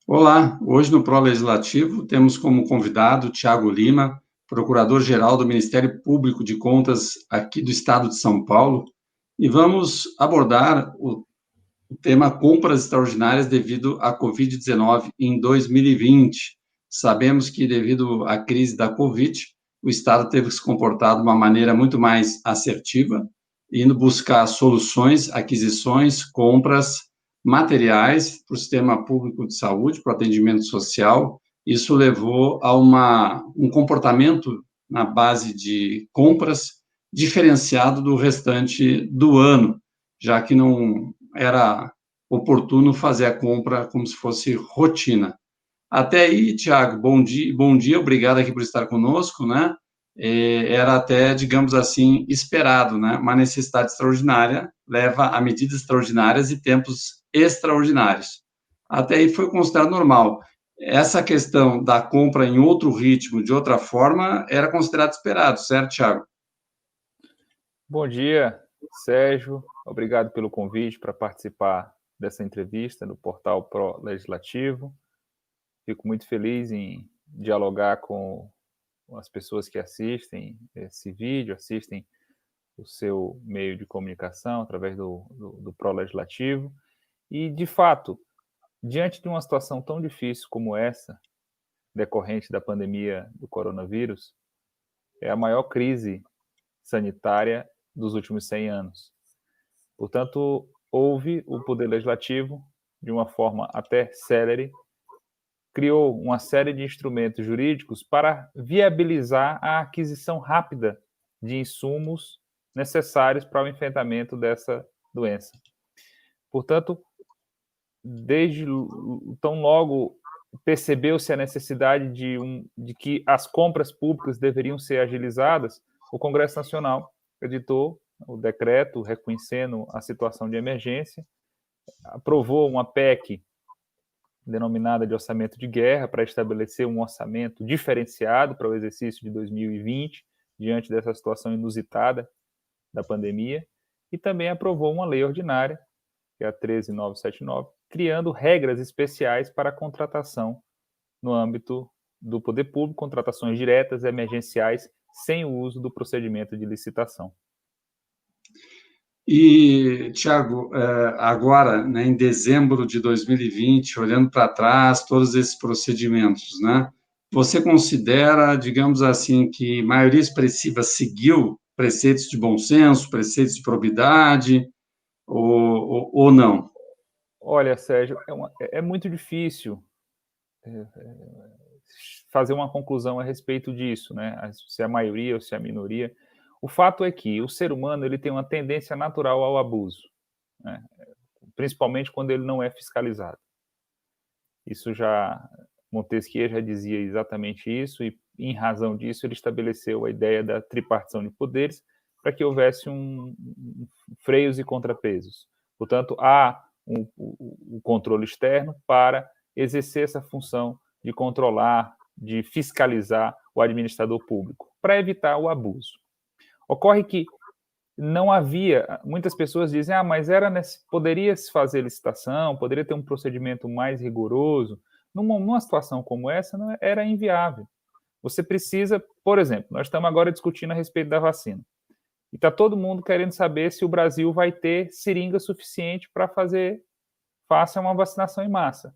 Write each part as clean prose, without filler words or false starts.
Olá, hoje no Pro Legislativo temos como convidado Tiago Lima, Procurador-Geral do Ministério Público de Contas aqui do Estado de São Paulo, e vamos abordar o tema compras extraordinárias devido à Covid-19 em 2020. Sabemos que, devido à crise da Covid, o Estado teve que se comportar de uma maneira muito mais assertiva, indo buscar soluções, aquisições, compras materiais para o sistema público de saúde, para o atendimento social. Isso levou a um comportamento na base de compras diferenciado do restante do ano, já que não era oportuno fazer a compra como se fosse rotina. Até aí, Tiago, bom dia, obrigado aqui por estar conosco, né? Era até, digamos assim, esperado, né? Uma necessidade extraordinária leva a medidas extraordinárias e tempos extraordinários. Até aí foi considerado normal. Essa questão da compra em outro ritmo, de outra forma, era considerado esperado, certo, Tiago? Bom dia, Sérgio. Obrigado pelo convite para participar dessa entrevista no portal Pro Legislativo. Fico muito feliz em dialogar com as pessoas que assistem esse vídeo, assistem o seu meio de comunicação através do Pro Legislativo. E, de fato, diante de uma situação tão difícil como essa, decorrente da pandemia do coronavírus, é a maior crise sanitária dos últimos 100 anos. Portanto, houve o Poder Legislativo, de uma forma até célere, criou uma série de instrumentos jurídicos para viabilizar a aquisição rápida de insumos necessários para o enfrentamento dessa doença. Portanto, desde tão logo percebeu-se a necessidade de que as compras públicas deveriam ser agilizadas, o Congresso Nacional editou o decreto reconhecendo a situação de emergência, aprovou uma PEC denominada de orçamento de guerra para estabelecer um orçamento diferenciado para o exercício de 2020, diante dessa situação inusitada da pandemia, e também aprovou uma lei ordinária, que é a 13.979, criando regras especiais para a contratação no âmbito do poder público, contratações diretas, emergenciais, sem o uso do procedimento de licitação. E, Tiago, agora, né, em dezembro de 2020, olhando para trás, todos esses procedimentos, né, você considera, digamos assim, que a maioria expressiva seguiu preceitos de bom senso, preceitos de probidade, ou não? Olha, Sérgio, é muito difícil fazer uma conclusão a respeito disso, né? Se é a maioria ou se é a minoria. O fato é que o ser humano ele tem uma tendência natural ao abuso, né? Principalmente quando ele não é fiscalizado. Isso já Montesquieu já dizia exatamente isso e, em razão disso, ele estabeleceu a ideia da tripartição de poderes para que houvesse freios e contrapesos. Portanto, há um controle externo para exercer essa função de controlar, de fiscalizar o administrador público, para evitar o abuso. Ocorre que não havia, muitas pessoas dizem, mas poderia se fazer licitação, poderia ter um procedimento mais rigoroso. Numa situação como essa, não era inviável. Você precisa, por exemplo, nós estamos agora discutindo a respeito da vacina. E está todo mundo querendo saber se o Brasil vai ter seringa suficiente para faça uma vacinação em massa.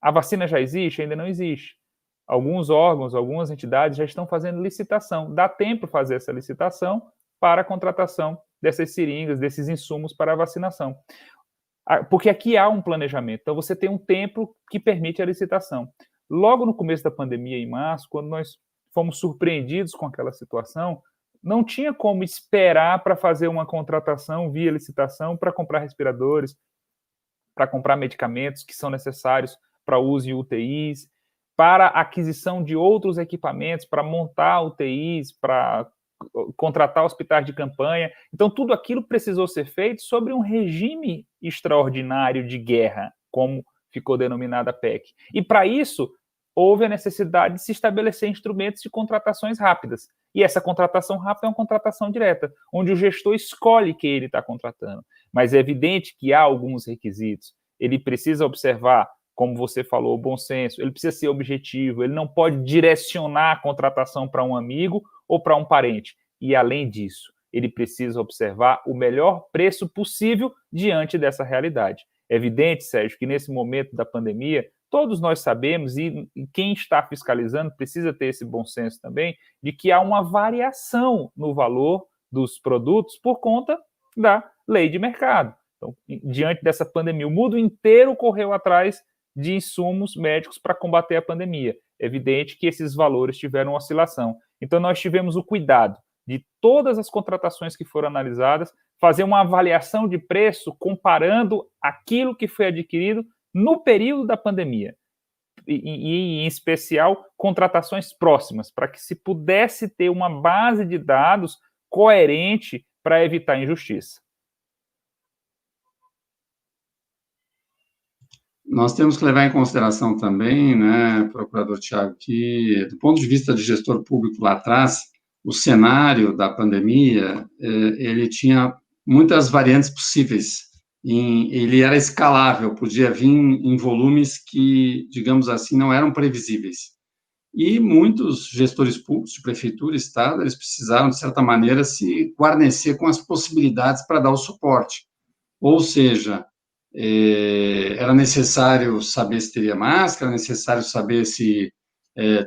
A vacina já existe? Ainda não existe. Alguns órgãos, algumas entidades já estão fazendo licitação. Dá tempo de fazer essa licitação para a contratação dessas seringas, desses insumos para a vacinação. Porque aqui há um planejamento. Então, você tem um tempo que permite a licitação. Logo no começo da pandemia, em março, quando nós fomos surpreendidos com aquela situação, não tinha como esperar para fazer uma contratação via licitação para comprar respiradores, para comprar medicamentos que são necessários para uso em UTIs, para aquisição de outros equipamentos, para montar UTIs, para contratar hospitais de campanha. Então, tudo aquilo precisou ser feito sobre um regime extraordinário de guerra, como ficou denominada a PEC. E, para isso, houve a necessidade de se estabelecer instrumentos de contratações rápidas. E essa contratação rápida é uma contratação direta, onde o gestor escolhe quem ele está contratando. Mas é evidente que há alguns requisitos. Ele precisa observar como você falou, o bom senso, ele precisa ser objetivo, ele não pode direcionar a contratação para um amigo ou para um parente. E, além disso, ele precisa observar o melhor preço possível diante dessa realidade. É evidente, Sérgio, que nesse momento da pandemia, todos nós sabemos, e quem está fiscalizando precisa ter esse bom senso também, de que há uma variação no valor dos produtos por conta da lei de mercado. Então, diante dessa pandemia, o mundo inteiro correu atrás de insumos médicos para combater a pandemia. É evidente que esses valores tiveram oscilação. Então, nós tivemos o cuidado de todas as contratações que foram analisadas, fazer uma avaliação de preço comparando aquilo que foi adquirido no período da pandemia. E em especial, contratações próximas, para que se pudesse ter uma base de dados coerente para evitar injustiça. Nós temos que levar em consideração também, né, procurador Tiago, que, do ponto de vista de gestor público lá atrás, o cenário da pandemia, ele tinha muitas variantes possíveis. Ele era escalável, podia vir em volumes que, digamos assim, não eram previsíveis. E muitos gestores públicos, de prefeitura, estado, eles precisaram, de certa maneira, se guarnecer com as possibilidades para dar o suporte. Ou seja, era necessário saber se teria máscara, era necessário saber se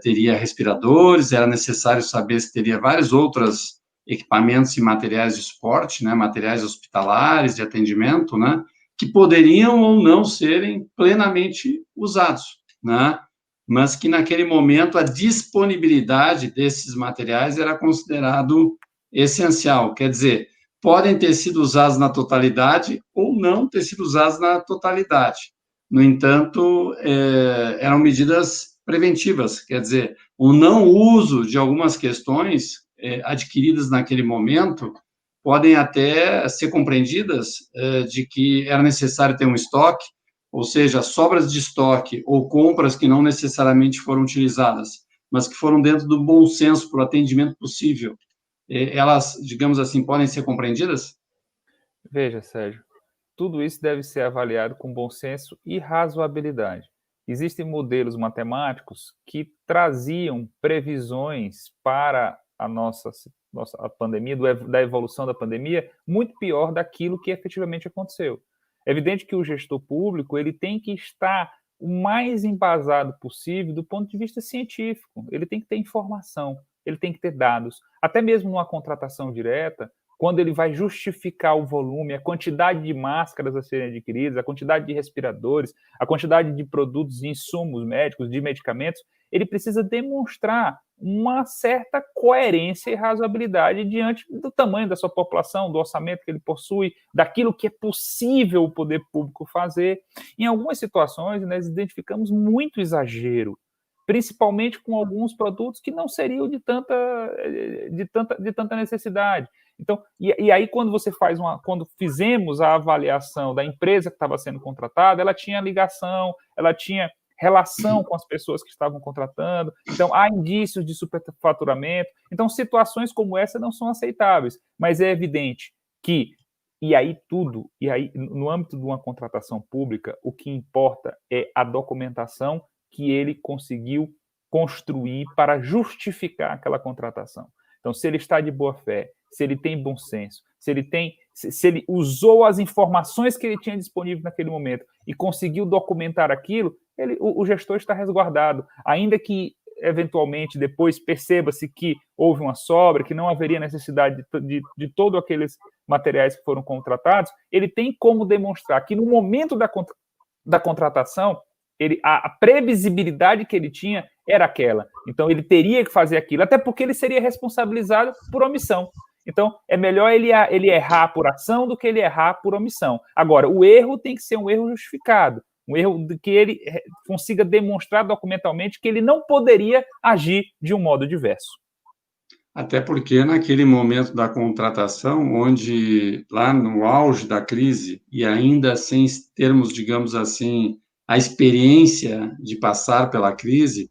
teria respiradores, era necessário saber se teria vários outros equipamentos e materiais de suporte, né, materiais hospitalares, de atendimento, né, que poderiam ou não serem plenamente usados, né, mas que naquele momento a disponibilidade desses materiais era considerado essencial, quer dizer, podem ter sido usados na totalidade ou não ter sido usados na totalidade. No entanto, eram medidas preventivas, quer dizer, o não uso de algumas questões adquiridas naquele momento podem até ser compreendidas de que era necessário ter um estoque, ou seja, sobras de estoque ou compras que não necessariamente foram utilizadas, mas que foram dentro do bom senso para o atendimento possível. Elas, digamos assim, podem ser compreendidas? Veja, Sérgio, tudo isso deve ser avaliado com bom senso e razoabilidade. Existem modelos matemáticos que traziam previsões para a nossa a pandemia, da evolução da pandemia, muito pior daquilo que efetivamente aconteceu. É evidente que o gestor público ele tem que estar o mais embasado possível do ponto de vista científico. Ele tem que ter informação, ele tem que ter dados. Até mesmo numa contratação direta, quando ele vai justificar o volume, a quantidade de máscaras a serem adquiridas, a quantidade de respiradores, a quantidade de produtos e insumos médicos, de medicamentos, ele precisa demonstrar uma certa coerência e razoabilidade diante do tamanho da sua população, do orçamento que ele possui, daquilo que é possível o poder público fazer. Em algumas situações, nós identificamos muito exagero, principalmente com alguns produtos que não seriam de tanta necessidade. Então, e aí quando fizemos a avaliação da empresa que estava sendo contratada, ela tinha ligação, ela tinha relação com as pessoas que estavam contratando, então há indícios de superfaturamento. Então, situações como essa não são aceitáveis, mas é evidente que, e aí no âmbito de uma contratação pública, o que importa é a documentação que ele conseguiu construir para justificar aquela contratação. Então, se ele está de boa fé, se ele tem bom senso, se ele usou as informações que ele tinha disponível naquele momento e conseguiu documentar aquilo, o gestor está resguardado. Ainda que, eventualmente, depois perceba-se que houve uma sobra, que não haveria necessidade de todos aqueles materiais que foram contratados, ele tem como demonstrar que no momento da contratação, a previsibilidade que ele tinha era aquela. Então, ele teria que fazer aquilo, até porque ele seria responsabilizado por omissão. Então, é melhor ele errar por ação do que ele errar por omissão. Agora, o erro tem que ser um erro justificado, um erro que ele consiga demonstrar documentalmente que ele não poderia agir de um modo diverso. Até porque naquele momento da contratação, onde lá no auge da crise, e ainda sem termos, digamos assim, a experiência de passar pela crise,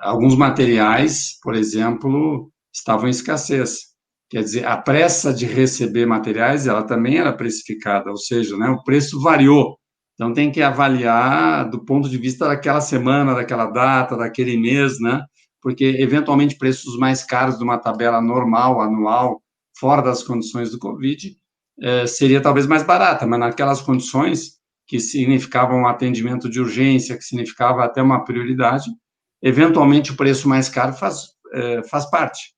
alguns materiais, por exemplo, estavam em escassez. Quer dizer, a pressa de receber materiais, ela também era precificada, ou seja, né, o preço variou Então, tem que avaliar do ponto de vista daquela semana, daquela data, daquele mês, né? Porque, eventualmente, preços mais caros de uma tabela normal, anual, fora das condições do Covid, seria talvez mais barata, mas naquelas condições que significavam um atendimento de urgência, que significava até uma prioridade, eventualmente o preço mais caro faz parte.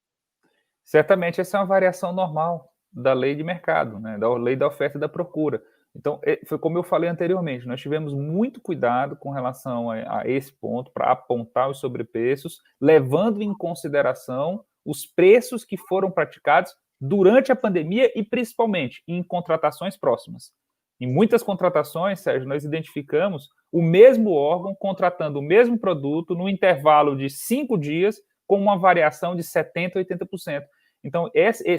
Certamente essa é uma variação normal da lei de mercado, né, da lei da oferta e da procura. Então, foi como eu falei anteriormente, nós tivemos muito cuidado com relação a esse ponto, para apontar os sobrepreços, levando em consideração os preços que foram praticados durante a pandemia e, principalmente, em contratações próximas. Em muitas contratações, Sérgio, nós identificamos o mesmo órgão contratando o mesmo produto no intervalo de 5 dias, com uma variação de 70% a 80%. Então,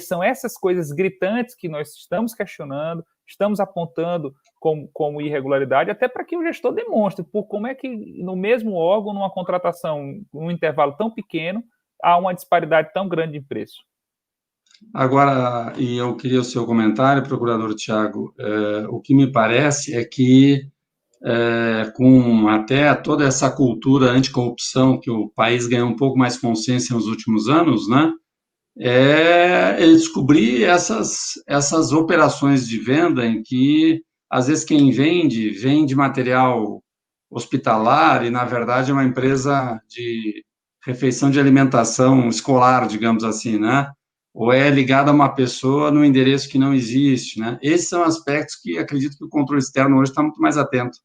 são essas coisas gritantes que nós estamos questionando, estamos apontando como irregularidade, até para que o gestor demonstre por como é que no mesmo órgão, numa contratação, num intervalo tão pequeno, há uma disparidade tão grande de preço. Agora, e eu queria o seu comentário, procurador Tiago, o que me parece é que, com até toda essa cultura anticorrupção que o país ganhou um pouco mais consciência nos últimos anos, né, descobrir essas operações de venda em que, às vezes, quem vende material hospitalar e, na verdade, é uma empresa de refeição de alimentação escolar, digamos assim, né? Ou é ligada a uma pessoa no endereço que não existe, né? Esses são aspectos que acredito que o controle externo hoje está muito mais atento.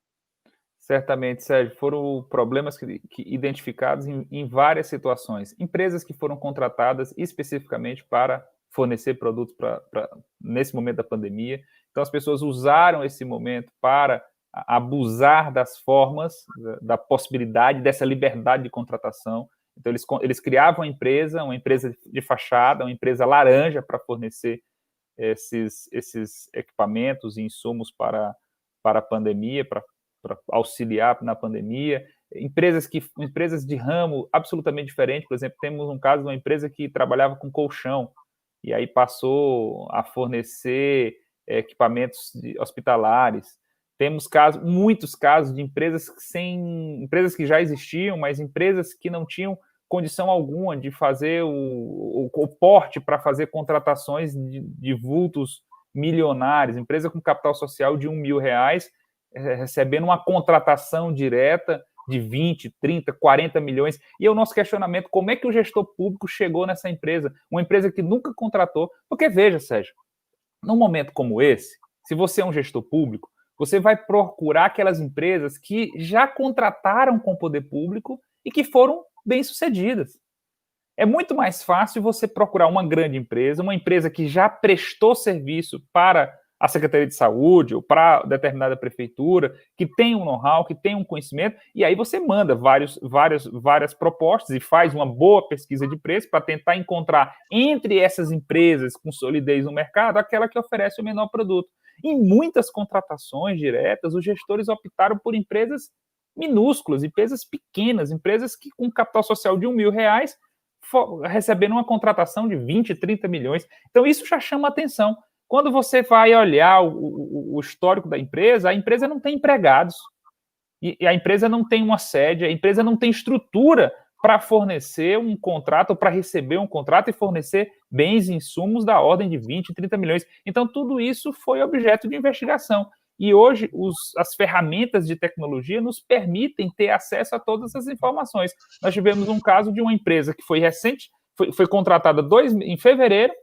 Certamente, Sérgio, foram problemas que identificados em várias situações. Empresas que foram contratadas especificamente para fornecer produtos nesse momento da pandemia. Então, as pessoas usaram esse momento para abusar das formas, da possibilidade, dessa liberdade de contratação. Então, eles criavam uma empresa de fachada, uma empresa laranja para fornecer esses equipamentos e insumos para a pandemia, para auxiliar na pandemia, empresas de ramo absolutamente diferente. Por exemplo, temos um caso de uma empresa que trabalhava com colchão e aí passou a fornecer equipamentos hospitalares. Temos muitos casos de empresas que já existiam, mas empresas que não tinham condição alguma de fazer o porte para fazer contratações de vultos milionários, empresa com capital social de R$1.000, recebendo uma contratação direta de 20, 30, 40 milhões. E é o nosso questionamento, como é que o gestor público chegou nessa empresa? Uma empresa que nunca contratou. Porque, veja, Sérgio, num momento como esse, se você é um gestor público, você vai procurar aquelas empresas que já contrataram com o poder público e que foram bem-sucedidas. É muito mais fácil você procurar uma grande empresa, uma empresa que já prestou serviço para a Secretaria de Saúde ou para determinada prefeitura, que tem um know-how, que tem um conhecimento, e aí você manda várias propostas e faz uma boa pesquisa de preço para tentar encontrar entre essas empresas com solidez no mercado aquela que oferece o menor produto. Em muitas contratações diretas, os gestores optaram por empresas minúsculas, empresas pequenas, empresas que com capital social de R$1.000 recebendo uma contratação de 20, 30 milhões. Então, isso já chama atenção. Quando você vai olhar o histórico da empresa, a empresa não tem empregados, e a empresa não tem uma sede, a empresa não tem estrutura para fornecer um contrato, ou para receber um contrato e fornecer bens e insumos da ordem de 20, 30 milhões. Então, tudo isso foi objeto de investigação. E hoje, as ferramentas de tecnologia nos permitem ter acesso a todas essas informações. Nós tivemos um caso de uma empresa que foi recente, foi contratada em fevereiro.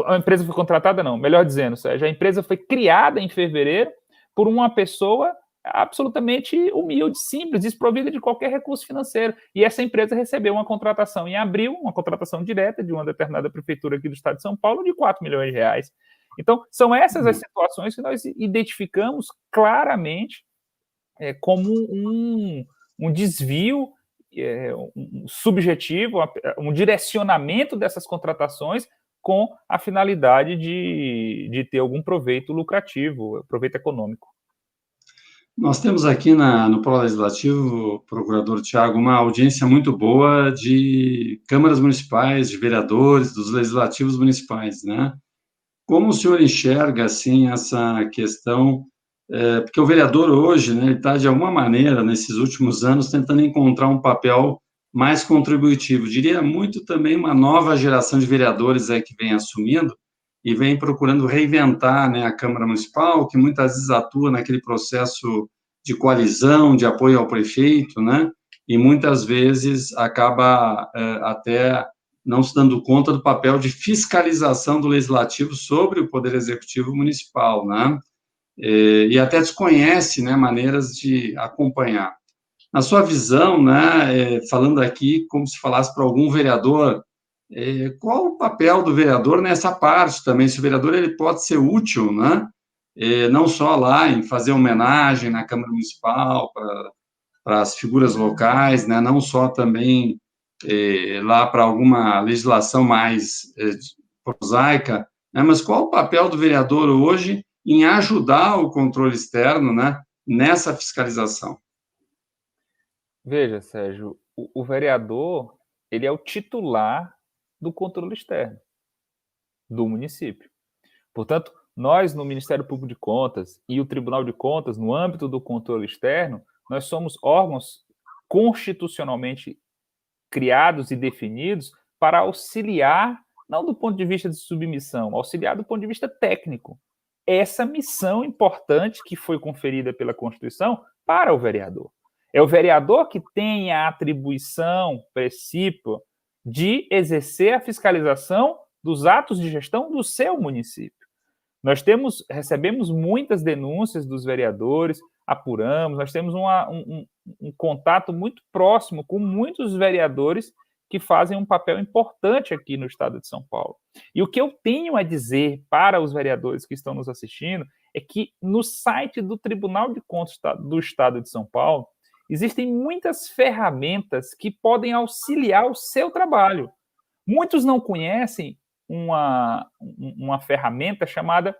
A empresa foi contratada, não, melhor dizendo, Sérgio, a empresa foi criada em fevereiro por uma pessoa absolutamente humilde, simples, desprovida de qualquer recurso financeiro. E essa empresa recebeu uma contratação em abril, uma contratação direta de uma determinada prefeitura aqui do estado de São Paulo de R$4 milhões. Então, são essas as situações que nós identificamos claramente como um desvio subjetivo, um direcionamento dessas contratações com a finalidade de ter algum proveito lucrativo, proveito econômico. Nós temos aqui no Polo Legislativo, procurador Tiago, uma audiência muito boa de câmaras municipais, de vereadores, dos legislativos municipais, né? Como o senhor enxerga, assim, essa questão porque o vereador hoje, né, ele está, de alguma maneira, nesses últimos anos, tentando encontrar um papel mais contributivo. Diria muito também uma nova geração de vereadores aí que vem assumindo e vem procurando reinventar, né, a Câmara Municipal, que muitas vezes atua naquele processo de coalizão, de apoio ao prefeito, né, e muitas vezes acaba até não se dando conta do papel de fiscalização do Legislativo sobre o Poder Executivo Municipal, né, e até desconhece, né, maneiras de acompanhar. Na sua visão, né, falando aqui como se falasse para algum vereador, qual o papel do vereador nessa parte também? Se o vereador ele pode ser útil, né, não só lá em fazer homenagem na Câmara Municipal para as figuras locais, né, não só também lá para alguma legislação mais prosaica, né, mas qual o papel do vereador hoje em ajudar o controle externo, né, nessa fiscalização? Veja, Sérgio, o vereador, ele é o titular do controle externo do município. Portanto, nós, no Ministério Público de Contas e o Tribunal de Contas, no âmbito do controle externo, nós somos órgãos constitucionalmente criados e definidos para auxiliar, não do ponto de vista de submissão, auxiliar do ponto de vista técnico, essa missão importante que foi conferida pela Constituição para o vereador. É o vereador que tem a atribuição precípua de exercer a fiscalização dos atos de gestão do seu município. Nós recebemos muitas denúncias dos vereadores, apuramos, nós temos um contato muito próximo com muitos vereadores que fazem um papel importante aqui no estado de São Paulo. E o que eu tenho a dizer para os vereadores que estão nos assistindo é que no site do Tribunal de Contas do estado de São Paulo existem muitas ferramentas que podem auxiliar o seu trabalho. Muitos não conhecem uma ferramenta chamada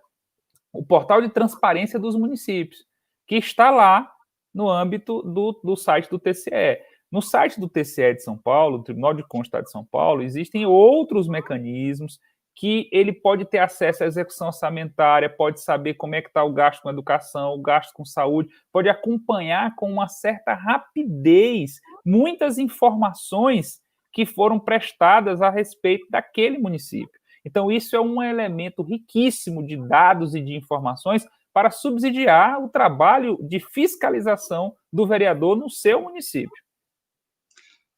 o Portal de Transparência dos Municípios, que está lá no âmbito do site do TCE. No site do TCE de São Paulo, do Tribunal de Contas do Estado de São Paulo, existem outros mecanismos que ele pode ter acesso à execução orçamentária, pode saber como é que está o gasto com educação, o gasto com saúde, pode acompanhar com uma certa rapidez muitas informações que foram prestadas a respeito daquele município. Então, isso é um elemento riquíssimo de dados e de informações para subsidiar o trabalho de fiscalização do vereador no seu município.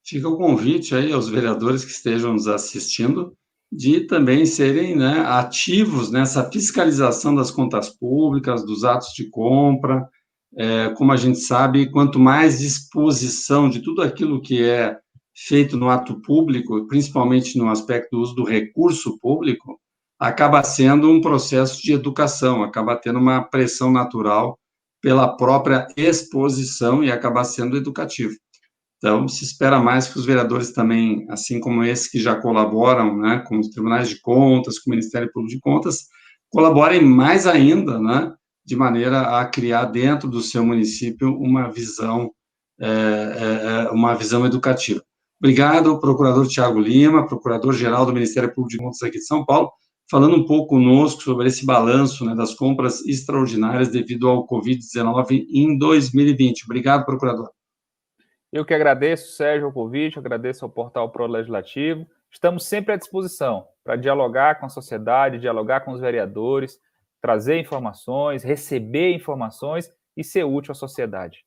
Fica o convite aí aos vereadores que estejam nos assistindo de também serem, né, ativos nessa fiscalização das contas públicas, dos atos de compra. Como a gente sabe, quanto mais disposição de tudo aquilo que é feito no ato público, principalmente no aspecto do uso do recurso público, acaba sendo um processo de educação, acaba tendo uma pressão natural pela própria exposição e acaba sendo educativo. Então, se espera mais que os vereadores também, assim como esses que já colaboram, né, com os tribunais de contas, com o Ministério Público de Contas, colaborem mais ainda, né, de maneira a criar dentro do seu município uma visão educativa. Obrigado, procurador Tiago Lima, procurador-geral do Ministério Público de Contas aqui de São Paulo, falando um pouco conosco sobre esse balanço, né, das compras extraordinárias devido ao Covid-19 em 2020. Obrigado, procurador. Eu que agradeço, Sérgio, o convite, agradeço ao Portal Pro Legislativo. Estamos sempre à disposição para dialogar com a sociedade, dialogar com os vereadores, trazer informações, receber informações e ser útil à sociedade.